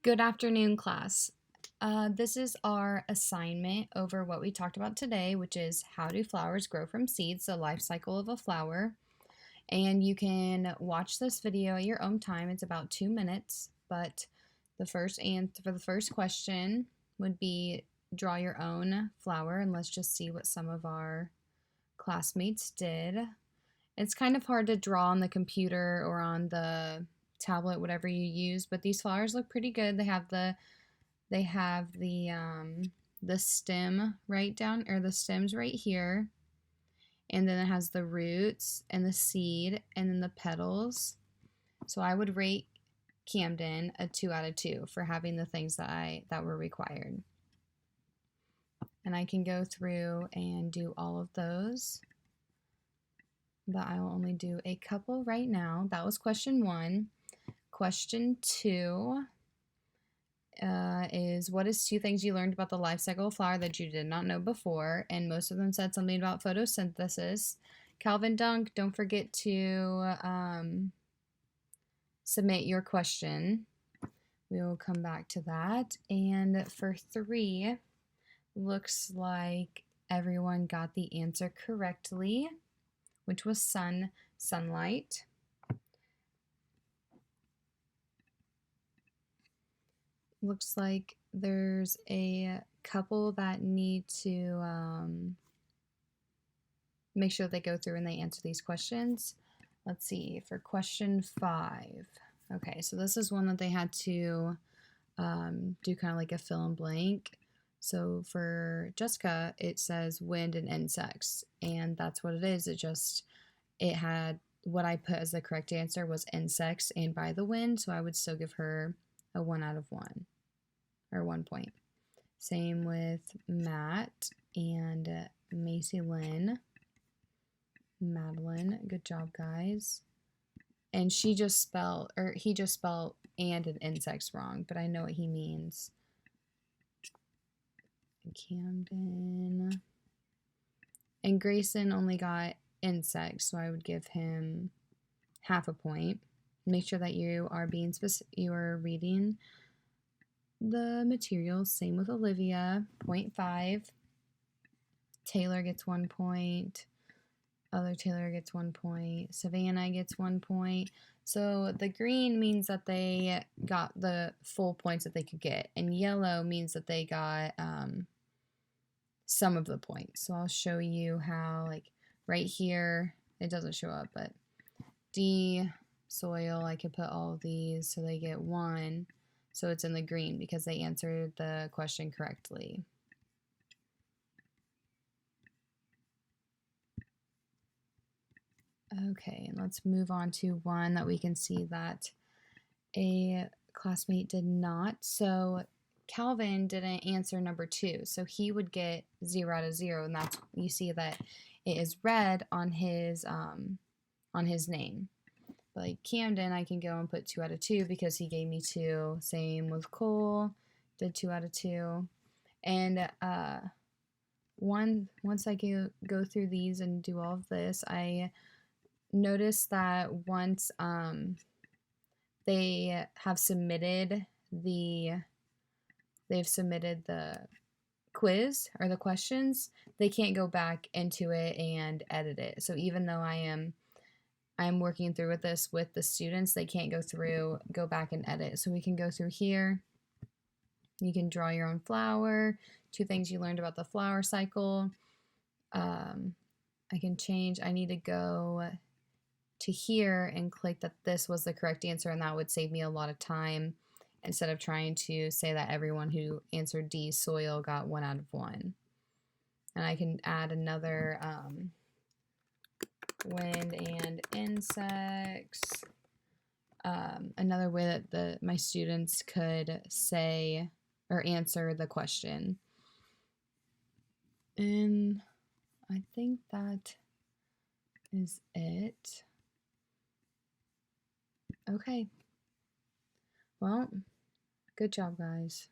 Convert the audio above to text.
Good afternoon, class. This is our assignment over what we talked about today, which is how do flowers grow from seeds, the life cycle of a flower. And you can watch this video at your own time. It's about 2 minutes, but the first answer for the first question would be draw your own flower, and let's just see what some of our classmates did. It's kind of hard to draw on the computer or on the tablet, whatever you use, but these flowers look pretty good. They have the stem right down, or the stems right here, and then it has the roots and the seed and then the petals. So I would rate Camden a 2 out of 2 for having the things that were required. And I can go through and do all of those, but I will only do a couple right now. That was question 1. Question 2 is what is 2 things you learned about the life cycle of flower that you did not know before? And most of them said something about photosynthesis. Calvin Dunk, don't forget to submit your question. We will come back to that. And for 3, looks like everyone got the answer correctly, which was sunlight. Looks like there's a couple that need to make sure they go through and they answer these questions. Let's see, for question 5. Okay, so this is one that they had to do kind of like a fill in blank. So for Jessica, it says wind and insects, and that's what it is. It had what I put as the correct answer was insects and by the wind, so I would still give her a 1 out of 1, or 1 point. Same with Matt and Macy Lynn. Madeline, good job, guys. And he just spelled and insects wrong, but I know what he means. Camden. And Grayson only got insects, so I would give him half a point. Make sure that you are you are reading the materials. Same with Olivia, 0.5. Taylor gets 1 point. Other Taylor gets 1 point. Savannah gets 1 point. So the green means that they got the full points that they could get, and yellow means that they got some of the points. So I'll show you how, like right here, it doesn't show up, but D, soil, I could put all of these so they get 1. So it's in the green because they answered the question correctly. Okay, and let's move on to one that we can see that a classmate did not. So Calvin didn't answer number 2, so he would get 0 out of 0, and that's, you see that it is red on his name. But like Camden, I can go and put 2 out of 2 because he gave me 2. Same with Cole, did 2 out of 2. And once I go through these and do all of this, I noticed that once they have submitted the quiz or the questions, they can't go back into it and edit it. So even though I'm working through with this with the students, they can't go back and edit. So we can go through here. You can draw your own flower, 2 things you learned about the flower cycle. I can change, I need to go to here and click that this was the correct answer, and that would save me a lot of time instead of trying to say that everyone who answered D, soil, got 1 out of 1. And I can add another wind and insects. Another way that my students could say or answer the question. And I think that is it. Okay. Well, good job, guys.